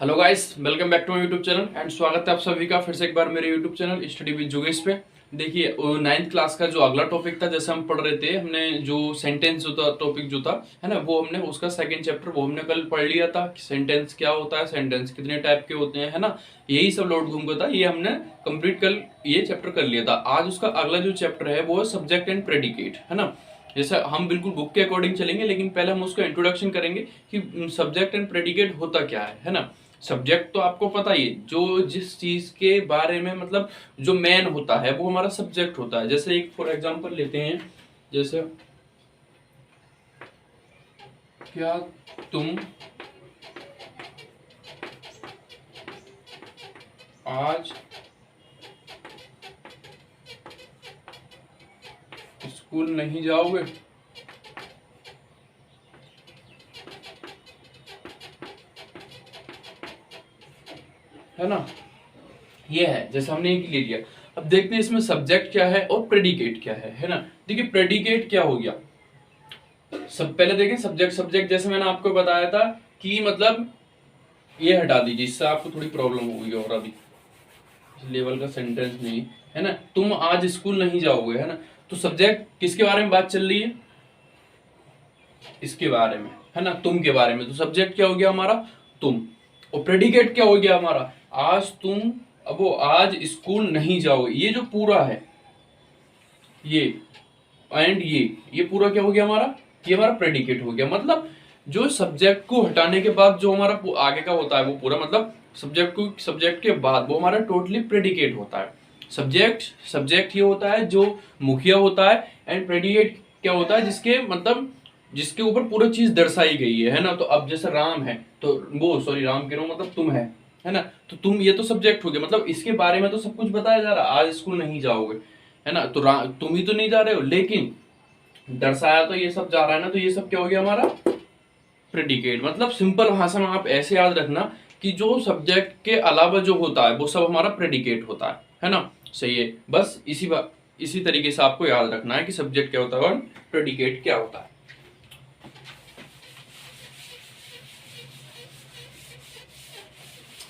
Hello guys, welcome back to my YouTube channel and स्वागत है आप सभी का फिर से एक बार मेरे यूट्यूब चैनल स्टडी विद जोगेश पे। देखिए, नाइन्थ क्लास का जो अगला टॉपिक था, जैसे हम पढ़ रहे थे, हमने जो सेंटेंस जो था टॉपिक जो था है ना, वो हमने उसका सेकंड चैप्टर वो हमने कल पढ़ लिया था कि सेंटेंस क्या होता है, सेंटेंस कितने टाइप के होते हैं, है ना। यही सब लौट घूम का था, ये हमने कंप्लीट कल ये चैप्टर कर लिया था। आज उसका अगला जो चैप्टर है वो है सब्जेक्ट एंड प्रेडिकेट, है ना। जैसे हम बिल्कुल बुक के अकॉर्डिंग चलेंगे, लेकिन पहले हम उसका इंट्रोडक्शन करेंगे कि सब्जेक्ट एंड प्रेडिकेट होता क्या है ना। सब्जेक्ट तो आपको पता ही है, जो जिस चीज के बारे में मतलब जो मेन होता है वो हमारा सब्जेक्ट होता है। जैसे एक फॉर एग्जांपल लेते हैं, जैसे क्या तुम आज स्कूल नहीं जाओगे, है ना। ये है, जैसे हमने एक ले लिया। अब देखते हैं इसमें सब्जेक्ट क्या है और प्रेडिकेट क्या है ना। देखिए, प्रेडिकेट क्या हो गया, सब पहले देखें सब्जेक्ट। सब्जेक्ट जैसे मैंने आपको बताया था कि मतलब ये हटा दीजिए, इससे आपको थोड़ी प्रॉब्लम होगी। और अभी इस लेवल का सेंटेंस नहीं है ना, तुम आज स्कूल नहीं जाओगे, है ना। तो सब्जेक्ट किसके बारे में बात चल रही है, इसके बारे में, है ना, तुम के बारे में। तो सब्जेक्ट क्या हो गया हमारा, तुम। और प्रेडिकेट क्या हो गया हमारा, आज तुम, अब वो आज स्कूल नहीं जाओगे, ये जो पूरा है ये एंड ये पूरा क्या हो गया हमारा, ये हमारा प्रेडिकेट हो गया। मतलब जो सब्जेक्ट को हटाने के बाद जो हमारा आगे का होता है वो पूरा, मतलब सब्जेक्ट के बाद वो हमारा टोटली प्रेडिकेट होता है। सब्जेक्ट ये होता है जो मुखिया होता है, एंड प्रेडिकेट क्या होता है जिसके मतलब जिसके ऊपर पूरा चीज दर्शाई गई है ना। तो अब जैसे राम है तो वो, सॉरी राम कह रहा हूं, मतलब तुम है ना। तो तुम ये तो सब्जेक्ट हो गया, मतलब इसके बारे में तो सब कुछ बताया जा रहा है, आज स्कूल नहीं जाओगे, है ना। तो तुम ही तो नहीं जा रहे हो, लेकिन दर्शाया तो ये सब जा रहा है ना। तो ये सब क्या हो गया हमारा प्रेडिकेट। मतलब सिंपल भाषा में आप ऐसे याद रखना कि जो सब्जेक्ट के अलावा जो होता है वो सब हमारा प्रेडिकेट होता है ना। सही है, बस इसी तरीके से आपको याद रखना है कि सब्जेक्ट क्या होता है और प्रेडिकेट क्या होता है।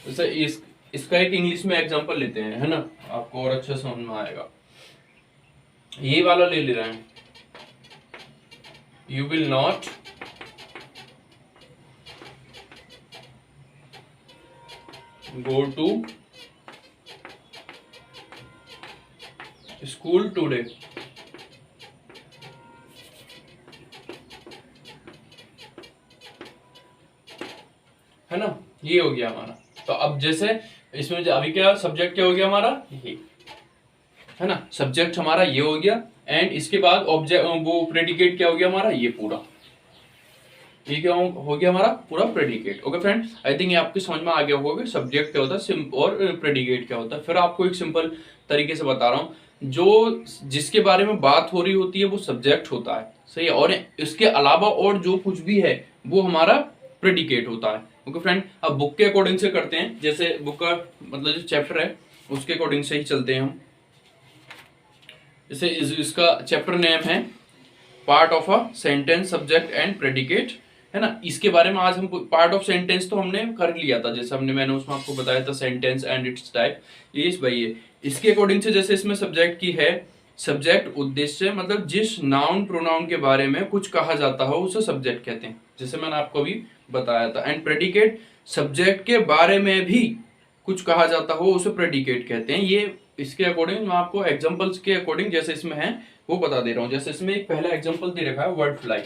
जैसे इसका एक इंग्लिश में एग्जांपल लेते हैं, है ना, आपको और अच्छा समझ में आएगा। ये वाला ले रहे हैं, you will not go to school today, है ना। ये हो गया हमारा। तो अब जैसे इसमें अभी क्या सब्जेक्ट क्या हो गया हमारा, ये, है ना। सब्जेक्ट हमारा ये हो गया, एंड इसके बाद ऑब्जेक्ट वो प्रेडिकेट क्या हो गया हमारा, ये पूरा, ये क्या हो गया हमारा पूरा predicate. Okay friend, I think ये आपके समझ में आ गया होगा सब्जेक्ट क्या होता है और प्रेडिकेट क्या होता है। फिर आपको एक सिंपल तरीके से बता रहा हूँ, जो जिसके बारे में बात हो रही होती है वो सब्जेक्ट होता है, सही है, और इसके अलावा और जो कुछ भी है वो हमारा प्रेडिकेट होता है। ओके फ्रेंड, अब बुक के अकॉर्डिंग से करते हैं, जैसे बुक का मतलब जो चैप्टर है उसके अकॉर्डिंग से ही चलते हैं हम। जैसे इसका चैप्टर नेम है part of a sentence subject and predicate, है ना। इसके बारे में आज हम पार्ट ऑफ सेंटेंस तो हमने कर लिया था, जैसे मैंने उसमें आपको बताया था सेंटेंस एंड इट्स टाइप, ये इस भाई है। इसके अकॉर्डिंग से जैसे इसमें सब्जेक्ट की है, सब्जेक्ट उद्देश्य, मतलब जिस नाउन प्रोनाउन के बारे में कुछ कहा जाता हो उसे सब्जेक्ट कहते हैं, जैसे मैंने आपको अभी बताया था। एंड प्रेडिकेट, सब्जेक्ट के बारे में भी कुछ कहा जाता हो उसे प्रेडिकेट कहते हैं। ये इसके अकॉर्डिंग मैं आपको एग्जांपल्स के अकॉर्डिंग जैसे इसमें है वो बता दे रहा हूं। जैसे इसमें एक पहला एग्जांपल दे रखा है वर्ड फ्लाई,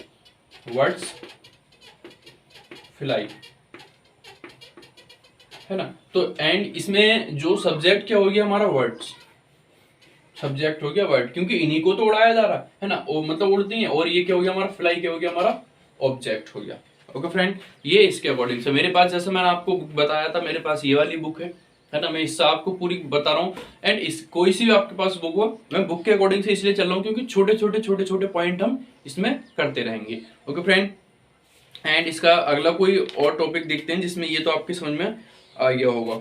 वर्ड्स फ्लाई, है ना। तो एंड इसमें जो सब्जेक्ट क्या हो गया हमारा, वर्ड्स, सब्जेक्ट हो गया वर्ड, क्योंकि इन्हीं को तो उड़ाया जा रहा है ना, वो मतलब उड़ती हैं। और ये क्या हो गया हमारा फ्लाई, क्या हो गया हमारा ऑब्जेक्ट हो गया। ओके फ्रेंड, ये इसके अकॉर्डिंग से मेरे पास, जैसे मैंने आपको बुक बताया था, मेरे पास ये वाली बुक है ना, मैं इससे आपको पूरी बता रहा हूँ। एंड इस कोई सी भी आपके पास बुक हो, मैं बुक के अकॉर्डिंग से इसलिए चल रहा हूँ क्योंकि छोटे छोटे पॉइंट हम इसमें करते रहेंगे। ओके फ्रेंड, एंड इसका अगला कोई और टॉपिक देखते हैं जिसमें ये तो आपकी समझ में आ गया होगा।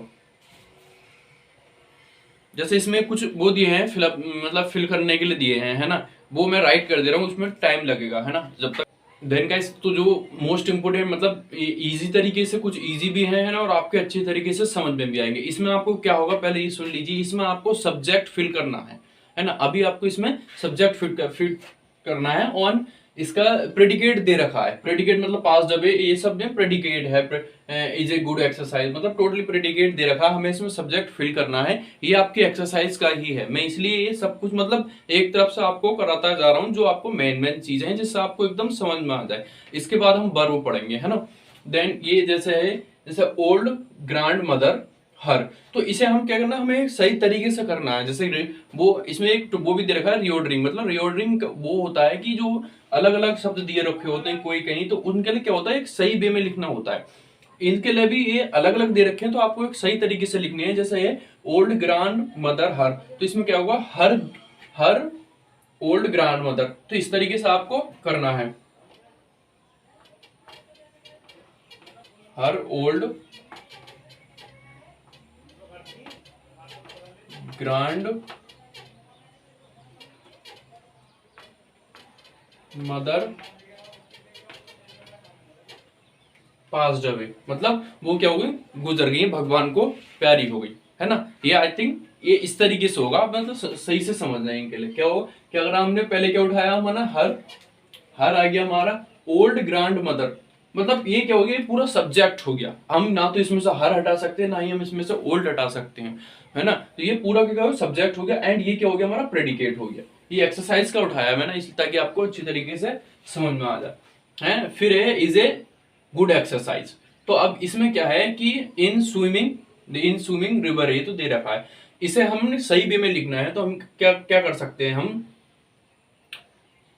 जैसे इसमें कुछ वो दिए हैं फिल करने के लिए दिए हैं, है ना। वो मैं राइट कर दे रहा हूँ, उसमें टाइम लगेगा, है ना, जब तक देन गाइस, तो जो मोस्ट इंपोर्टेंट मतलब इजी तरीके से, कुछ इजी भी है ना, और आपके अच्छे तरीके से समझ में भी आएंगे। इसमें आपको क्या होगा, पहले ये सुन लीजिए, इसमें आपको सब्जेक्ट फिल करना है ना। अभी आपको इसमें सब्जेक्ट फिट करना है ऑन, इसका प्रेडिकेट दे रखा है। प्रेडिकेट मतलब पास डबे, ये सब में प्रेडिकेट है, इज ए गुड एक्सरसाइज, मतलब टोटली प्रेडिकेट दे रखा है, हमें इसमें सब्जेक्ट फिल करना है। ये आपकी एक्सरसाइज का ही है, मैं इसलिए ये सब कुछ मतलब एक तरफ से आपको कराता जा रहा हूँ, जो आपको मेन चीजें हैं जिससे आपको एकदम समझ में आ जाए। इसके बाद हम वर्ब पढ़ेंगे, है ना। देन ये जैसे है, जैसे ओल्ड ग्रैंड मदर हर, तो इसे हम क्या करना, हमें सही तरीके से करना है। जैसे वो इसमें एक वो भी दे रखा है रियोडरिंग, मतलब रियोडरिंग वो होता है कि जो अलग अलग शब्द दिए रखे होते हैं कोई कहीं, तो उनके लिए क्या होता है, एक सही वे में लिखना होता है। इनके लिए भी ये अलग अलग दे रखे हैं, तो आपको एक सही तरीके से लिखने हैं। जैसे ये ओल्ड ग्रैंड मदर हर, तो इसमें क्या होगा, हर हर ओल्ड ग्रैंड मदर, तो इस तरीके से आपको करना है। Her old grand mother pass away, मतलब वो क्या हो गई, गुजर गई, भगवान को प्यारी हो गई, है ना। ये आई थिंक ये इस तरीके से होगा, मतलब सही से समझना है। इनके लिए क्या हो कि अगर हमने पहले क्या उठाया, हमारा हर आ गया हमारा ओल्ड ग्रैंड मदर, मतलब ये क्या हो गया, पूरा सब्जेक्ट हो गया। हम ना तो इसमें से हर हटा सकते हैं, ना ही हम इसमें से ओल्ड हटा सकते हैं, है ना। तो ये पूरा क्या हो, सब्जेक्ट हो गया, एंड ये क्या हो गया, हमारा प्रेडिकेट हो गया। ये एक्सरसाइज का उठाया मैंने इसलिए, ताकि आपको अच्छी तरीके से समझ में आ जाए, है। फिर है इज ए गुड एक्सरसाइज, तो अब इसमें क्या है कि इन स्विमिंग रिवर, ये तो दे रखा है, इसे हमने सही वे में लिखना है। तो हम क्या क्या कर सकते हैं, हम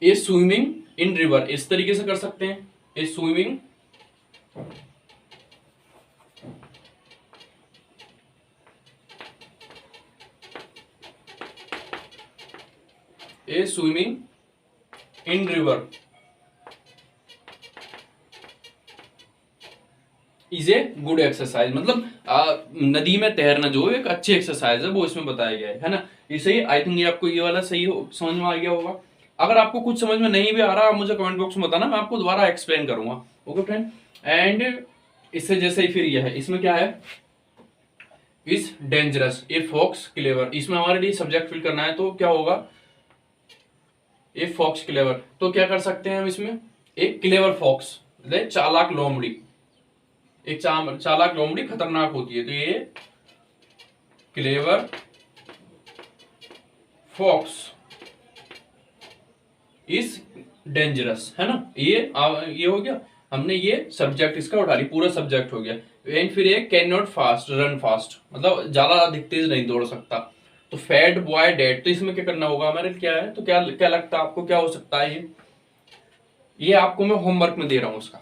ए स्विमिंग इन रिवर इस तरीके से कर सकते हैं, a swimming in river is a good exercise, मतलब नदी में तैरना जो एक अच्छी एक्सरसाइज है, वो इसमें बताया गया है ना। इसे आई थिंक ये आपको ये वाला सही समझ में आ गया होगा। अगर आपको कुछ समझ में नहीं भी आ रहा, आप मुझे कमेंट बॉक्स में बताना, मैं आपको दोबारा एक्सप्लेन करूंगा। ओके फ्रेंड, एंड इससे जैसे ही फिर यह है, इसमें क्या है, is dangerous a fox clever, इसमें हमारे लिए सब्जेक्ट फिल करना है, तो क्या होगा, ए फॉक्स क्लेवर, तो क्या कर सकते हैं हम इसमें, एक क्लेवर फॉक्स, चालाक लोमड़ी, एक चालाक लोमड़ी खतरनाक होती है, तो ये क्लेवर फॉक्स इज डेंजरस, है ना। ये हो गया, हमने ये सब्जेक्ट इसका उठा ली, पूरा सब्जेक्ट हो गया। एंड फिर ये can not fast run fast, मतलब ज्यादा अधिक तेज नहीं दौड़ सकता। तो फैट बॉय डेड, तो इसमें क्या करना होगा हमारे, क्या है, तो क्या क्या लगता है आपको, क्या हो सकता है ये आपको मैं होमवर्क में दे रहा हूं उसका।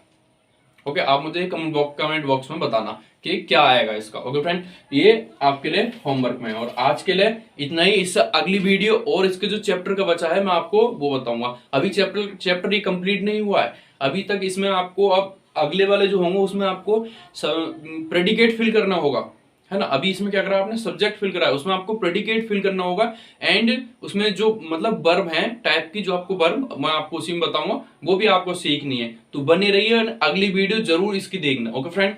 ओके, आप मुझे कमेंट बॉक्स में बताना कि क्या आएगा इसका। ओके फ्रेंड, ये आपके लिए होमवर्क में है, और आज के लिए इतना ही। इससे अगली वीडियो और इसके जो चैप्टर का बचा है, मैं आपको वो बताऊंगा। अभी चैप्टर ये कंप्लीट नहीं हुआ है अभी तक, इसमें आपको अब अगले वाले जो होंगे उसमें आपको प्रेडिकेट फिल करना होगा, है ना। अभी इसमें क्या करा आपने, सब्जेक्ट फिल करा है, उसमें आपको प्रेडिकेट फिल करना होगा, एंड उसमें जो मतलब वर्ब है टाइप की, जो आपको वर्ब मैं आपको उसी में बताऊंगा, वो भी आपको सीखनी है। तो बने रहिए, अगली वीडियो जरूर इसकी देखना। Okay friend.